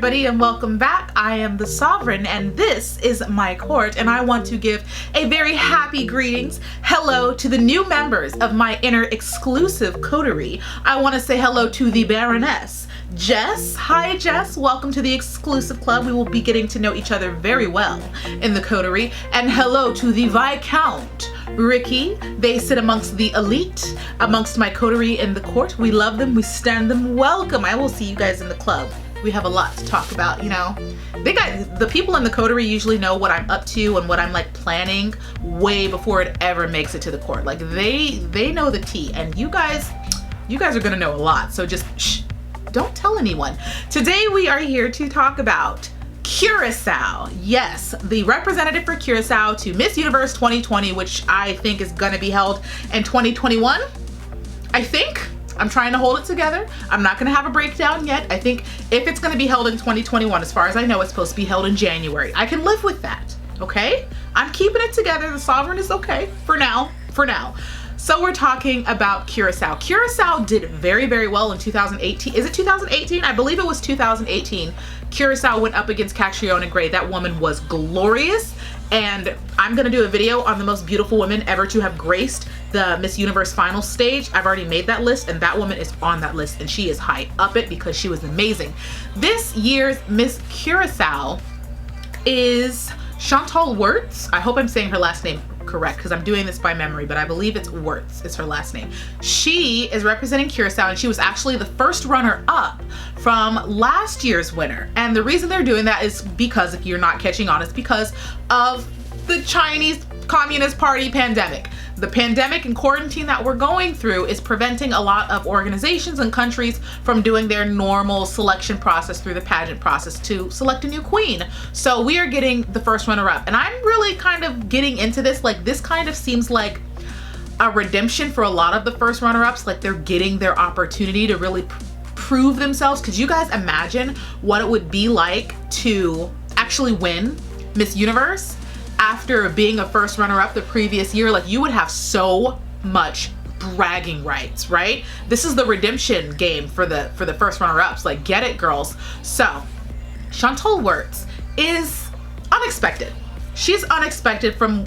everybody, and welcome back. I am the Sovereign, and this is my court, and I want to give a very happy greetings. Hello to the new members of my inner exclusive coterie. I want to say hello to the Baroness, Jess. Hi, Jess. Welcome to the exclusive club. We will be getting to know each other very well in the coterie. And hello to the Viscount, Ricky. They sit amongst the elite, amongst my coterie in the court. We love them. We stand them. Welcome. I will see you guys in the club. We have a lot to talk about, you know. The people in the coterie usually know what I'm up to and what I'm like planning way before it ever makes it to the court. Like they know the tea, and you guys are gonna know a lot. So just shh, don't tell anyone. Today we are here to talk about Curacao. Yes, the representative for Curacao to Miss Universe 2020, which I think is gonna be held in 2021. I think. I'm trying to hold it together. I'm not gonna have a breakdown yet. I think if it's gonna be held in 2021, as far as I know, it's supposed to be held in January. I can live with that, okay? I'm keeping it together. The Sovereign is okay for now, So we're talking about Curacao. Curacao did very, very well in 2018. Is it 2018? I believe it was 2018. Curacao went up against Catriona Gray. That woman was glorious. And I'm gonna do a video on the most beautiful women ever to have graced the Miss Universe final stage. I've already made that list, and that woman is on that list, and she is high up it because she was amazing. This year's Miss Curacao is Chantal Wirtz. I hope I'm saying her last name correct because I'm doing this by memory, but I believe it's Wirtz is her last name. She is representing Curacao, and she was actually the first runner-up from last year's winner. And the reason they're doing that is because, if you're not catching on, it's because of the Chinese Communist Party pandemic. The pandemic and quarantine that we're going through is preventing a lot of organizations and countries from doing their normal selection process through the pageant process to select a new queen. So we are getting the first runner-up, and I'm really kind of getting into this. Like, this kind of seems like a redemption for a lot of the first runner-ups. Like, they're getting their opportunity to really prove themselves. Could you guys imagine what it would be like to actually win Miss Universe after being a first runner-up the previous year? Like, you would have so much bragging rights, right? This is the redemption game for the first runner-ups. Like, get it, girls. So Chantal Wirtz is unexpected. She's unexpected from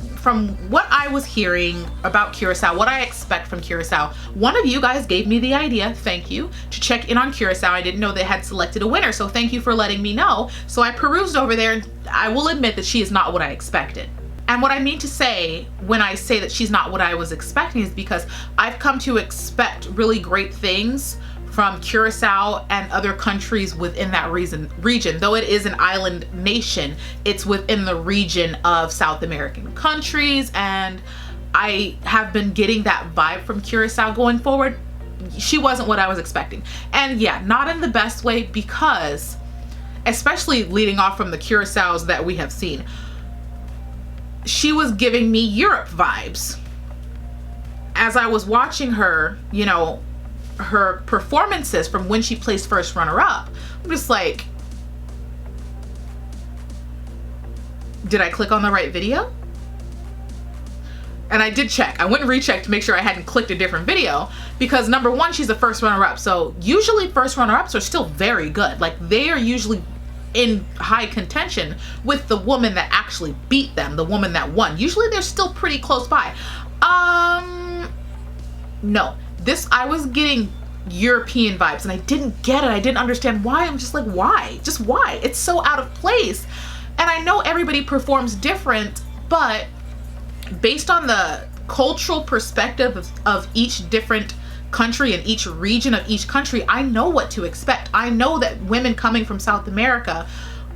what I was hearing about Curacao, what I expect from Curacao. One of you guys gave me the idea, thank you, to check in on Curacao. I didn't know they had selected a winner, so thank you for letting me know. So I perused over there, and I will admit that she is not what I expected. And what I mean to say when I say that she's not what I was expecting is because I've come to expect really great things from Curacao and other countries within that region. Though it is an island nation, it's within the region of South American countries, and I have been getting that vibe from Curacao going forward. She wasn't what I was expecting. And yeah, not in the best way, because especially leading off from the Curaçaos that we have seen, she was giving me Europe vibes. As I was watching her, you know, her performances from when she placed first runner-up, I'm just like, did I click on the right video? And I did check. I went and rechecked to make sure I hadn't clicked a different video, because number one, she's a first runner-up. So usually first runner-ups are still very good. Like, they are usually in high contention with the woman that actually beat them, the woman that won. Usually they're still pretty close by. No. This, I was getting European vibes, and I didn't get it. I didn't understand why. I'm just like, why? Just why? It's so out of place. And I know everybody performs different, but based on the cultural perspective of each different country and each region of each country, I know what to expect. I know that women coming from South America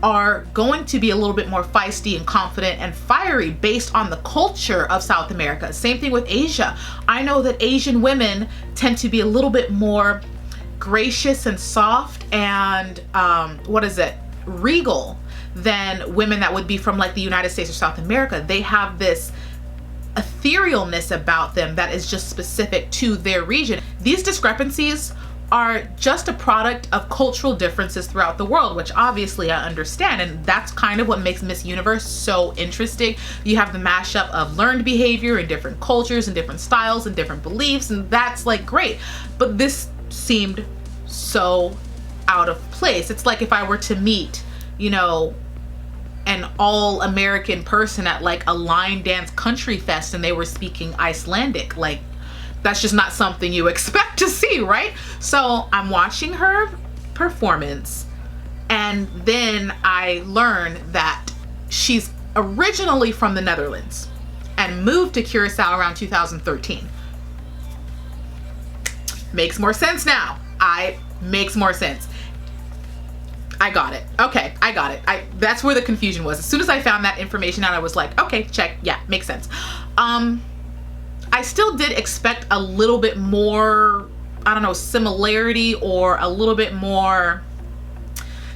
are going to be a little bit more feisty and confident and fiery based on the culture of South America. Same thing with Asia. I know that Asian women tend to be a little bit more gracious and soft and regal than women that would be from like the United States or South America. They have this etherealness about them that is just specific to their region. These discrepancies are just a product of cultural differences throughout the world, which obviously I understand, and that's kind of what makes Miss Universe so interesting. You have the mashup of learned behavior and different cultures and different styles and different beliefs, and that's like great. But this seemed so out of place. It's like if I were to meet, you know, an all-American person at like a line dance country fest and they were speaking Icelandic. Like, that's just not something you expect to see, right? So I'm watching her performance, and then I learn that she's originally from the Netherlands and moved to Curacao around 2013. Makes more sense now. Makes more sense. I got it. Okay, I got it. That's where the confusion was. As soon as I found that information out, I was like, okay, check. Yeah, makes sense. I still did expect a little bit more, I don't know, similarity or a little bit more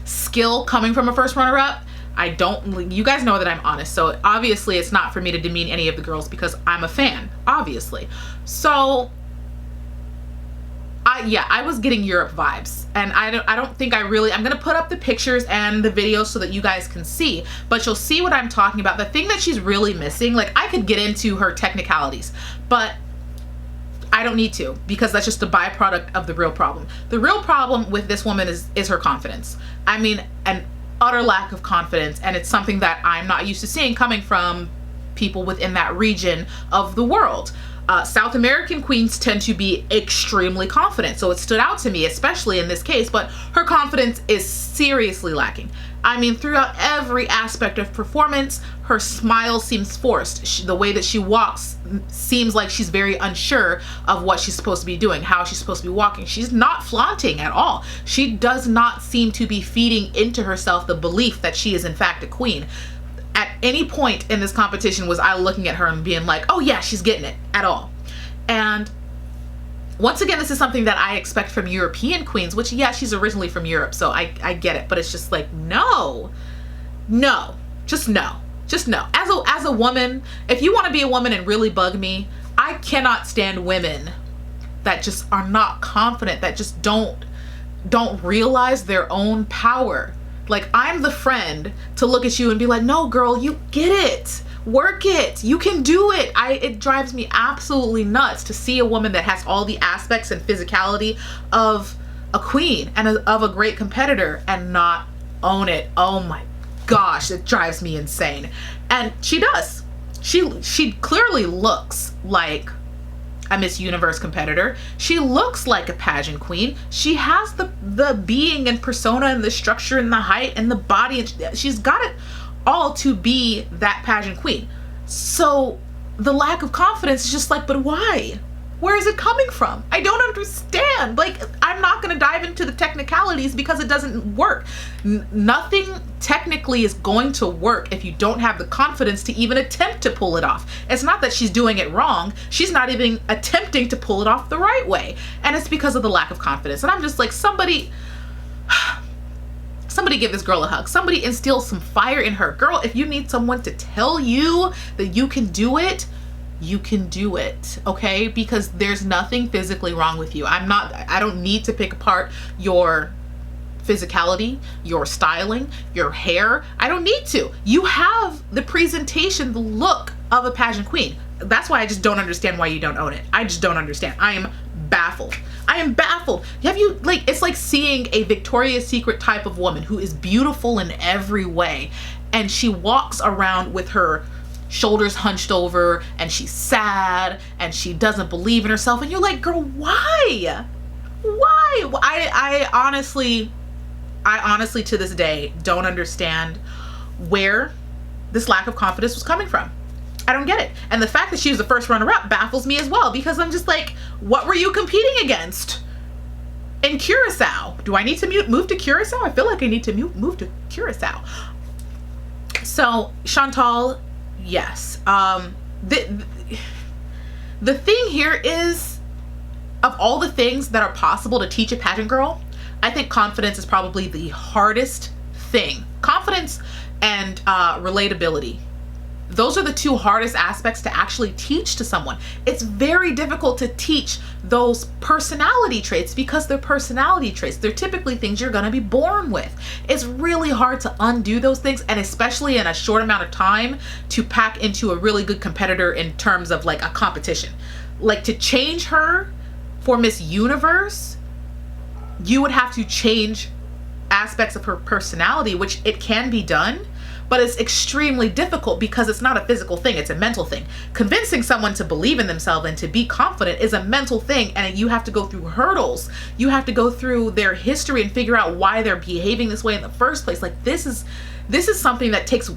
skill coming from a first runner-up. You guys know that I'm honest, so obviously it's not for me to demean any of the girls because I'm a fan, obviously. So I was getting Europe vibes, and I don't think I'm gonna put up the pictures and the videos so that you guys can see, but you'll see what I'm talking about. The thing that she's really missing, like, I could get into her technicalities, but I don't need to, because that's just a byproduct of the real problem. The real problem with this woman is her confidence. I mean, an utter lack of confidence, and it's something that I'm not used to seeing coming from people within that region of the world. South American queens tend to be extremely confident, so it stood out to me, especially in this case, but her confidence is seriously lacking. I mean, throughout every aspect of performance, her smile seems forced. The way that she walks seems like she's very unsure of what she's supposed to be doing, how she's supposed to be walking. She's not flaunting at all. She does not seem to be feeding into herself the belief that she is in fact a queen. At any point in this competition was I looking at her and being like, oh yeah, she's getting it, at all. And once again, this is something that I expect from European queens, which, yeah, she's originally from Europe, so I get it, but it's just like, no, just no. As a woman, if you want to be a woman and really bug me, I cannot stand women that just are not confident, that just don't realize their own power. Like, I'm the friend to look at you and be like, no girl, you get it, work it, you can do it. It drives me absolutely nuts to see a woman that has all the aspects and physicality of a queen and of a great competitor and not own it. Oh my gosh, it drives me insane. And she does. She clearly looks like a Miss Universe competitor. She looks like a pageant queen. She has the being and persona and the structure and the height and the body, and she's got it all to be that pageant queen. So the lack of confidence is just like, but why? Where is it coming from? I don't understand. Like, I'm not going to dive into the technicalities because it doesn't work. Nothing technically is going to work if you don't have the confidence to even attempt to pull it off. It's not that she's doing it wrong. She's not even attempting to pull it off the right way. And it's because of the lack of confidence. And I'm just like, somebody give this girl a hug. Somebody instill some fire in her. Girl, if you need someone to tell you that you can do it, you can do it, okay? Because there's nothing physically wrong with you. I don't need to pick apart your physicality, your styling, your hair. I don't need to. You have the presentation, the look of a pageant queen. That's why I just don't understand why you don't own it. I just don't understand. I am baffled. I am baffled. It's like seeing a Victoria's Secret type of woman who is beautiful in every way, and she walks around with her shoulders hunched over, and she's sad, and she doesn't believe in herself, and you're like, girl, why? I honestly to this day don't understand where this lack of confidence was coming from. I don't get it. And the fact that she was the first runner-up baffles me as well, because I'm just like, what were you competing against in Curacao? Do I need to move to Curacao? I feel like I need to move to Curacao. So Chantal, yes. The thing here is, of all the things that are possible to teach a pageant girl, I think confidence is probably the hardest thing. Confidence and relatability. Those are the two hardest aspects to actually teach to someone. It's very difficult to teach those personality traits because they're personality traits. They're typically things you're gonna be born with. It's really hard to undo those things, and especially in a short amount of time to pack into a really good competitor in terms of like a competition. Like, to change her for Miss Universe, you would have to change aspects of her personality, which it can be done, but it's extremely difficult because it's not a physical thing, it's a mental thing. Convincing someone to believe in themselves and to be confident is a mental thing, and you have to go through hurdles. You have to go through their history and figure out why they're behaving this way in the first place. Like, this is something that takes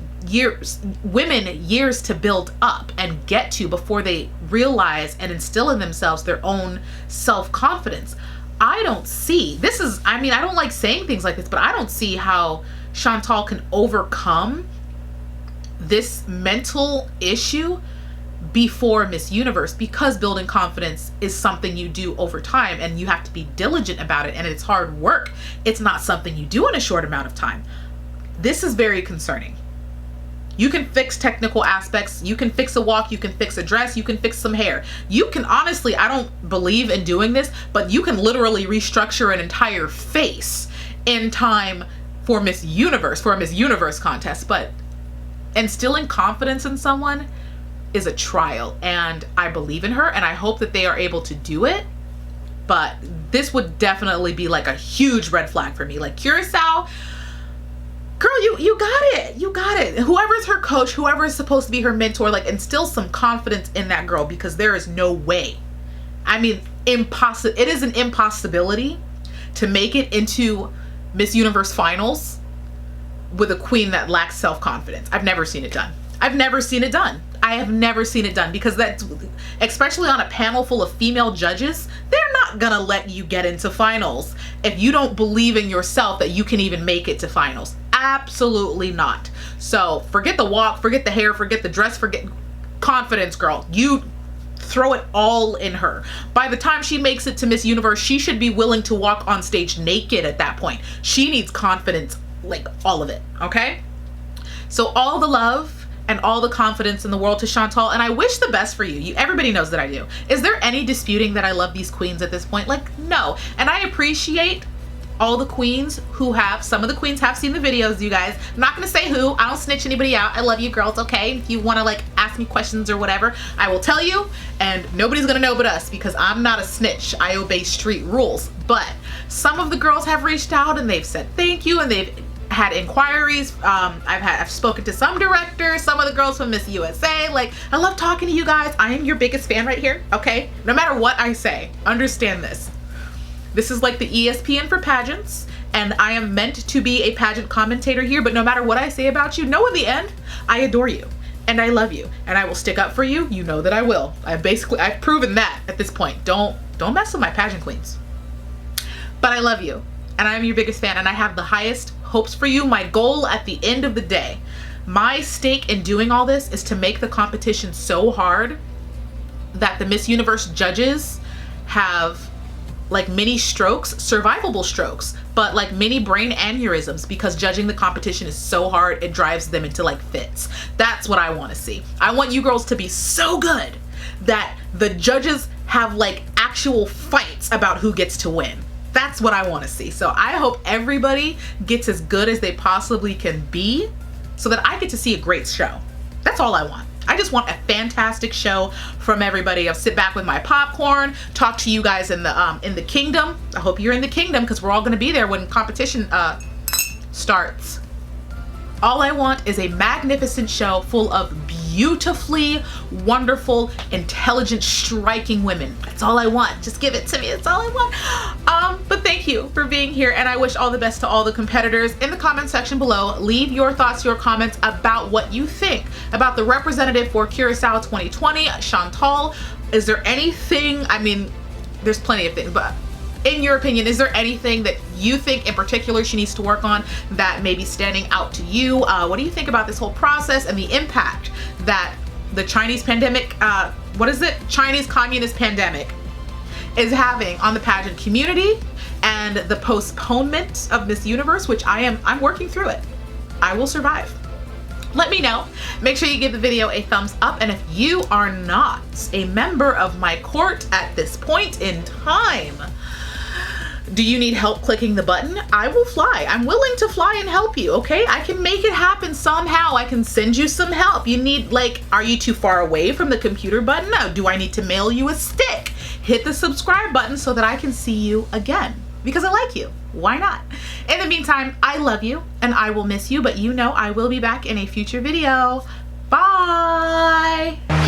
women years to build up and get to before they realize and instill in themselves their own self-confidence. I don't see, I don't like saying things like this, but I don't see how Chantal can overcome this mental issue before Miss Universe, because building confidence is something you do over time and you have to be diligent about it, and it's hard work. It's not something you do in a short amount of time. This is very concerning. You can fix technical aspects. You can fix a walk. You can fix a dress. You can fix some hair. You can honestly, I don't believe in doing this, but you can literally restructure an entire face in time for Miss Universe, for a Miss Universe contest. But instilling confidence in someone is a trial, and I believe in her and I hope that they are able to do it. But this would definitely be like a huge red flag for me. Like, Curacao, girl, you got it. You got it. Whoever's her coach, whoever is supposed to be her mentor, like, instill some confidence in that girl, because there is no way. I mean, it is an impossibility to make it into Miss Universe finals with a queen that lacks self-confidence. I've never seen it done. I've never seen it done. I have never seen it done, because that's, especially on a panel full of female judges, they're not gonna let you get into finals if you don't believe in yourself that you can even make it to finals. Absolutely not. So forget the walk, forget the hair, forget the dress, forget confidence, girl. You throw it all in her. By the time she makes it to Miss Universe, she should be willing to walk on stage naked at that point. She needs confidence, like all of it, okay? So all the love and all the confidence in the world to Chantal, and I wish the best for you. Everybody knows that I do. Is there any disputing that I love these queens at this point? Like, no. And I appreciate all the queens who have, some of the queens have seen the videos, you guys. I'm not gonna say who, I don't snitch anybody out. I love you girls, okay? If you wanna like ask me questions or whatever, I will tell you, and nobody's gonna know but us, because I'm not a snitch. I obey street rules. But some of the girls have reached out and they've said thank you, and they've had inquiries. I've spoken to some directors, some of the girls from Miss USA. Like, I love talking to you guys. I am your biggest fan right here, okay? No matter what I say, understand this. This is like the ESPN for pageants, and I am meant to be a pageant commentator here, but no matter what I say about you, know in the end, I adore you, and I love you, and I will stick up for you. You know that I will. I've proven that at this point. Don't mess with my pageant queens. But I love you, and I'm your biggest fan, and I have the highest hopes for you. My goal at the end of the day, my stake in doing all this, is to make the competition so hard that the Miss Universe judges have like mini strokes, survivable strokes, but like mini brain aneurysms, because judging the competition is so hard, it drives them into like fits. That's what I want to see. I want you girls to be so good that the judges have like actual fights about who gets to win. That's what I want to see. So I hope everybody gets as good as they possibly can be, so that I get to see a great show. That's all I want. I just want a fantastic show from everybody. I'll sit back with my popcorn, talk to you guys in the kingdom. I hope you're in the kingdom, because we're all going to be there when competition starts. All I want is a magnificent show full of beautifully wonderful, intelligent, striking women. That's all I want. Just give it to me. That's all I want. But thank you for being here, and I wish all the best to all the competitors. In the comment section below, leave your thoughts, your comments about what you think about the representative for Curacao 2020, Chantal. Is there anything, I mean, there's plenty of things, but in your opinion, is there anything that you think in particular she needs to work on that may be standing out to you? What do you think about this whole process and the impact that the Chinese pandemic, Chinese communist pandemic is having on the pageant community, and the postponement of Miss Universe, which I'm working through it. I will survive. Let me know. Make sure you give the video a thumbs up, and if you are not a member of my court at this point in time, do you need help clicking the button? I will fly. I'm willing to fly and help you, okay? I can make it happen somehow. I can send you some help. You need, like, are you too far away from the computer button? No. Do I need to mail you a stick? Hit the subscribe button so that I can see you again, because I like you. Why not? In the meantime, I love you and I will miss you, but you know I will be back in a future video. Bye!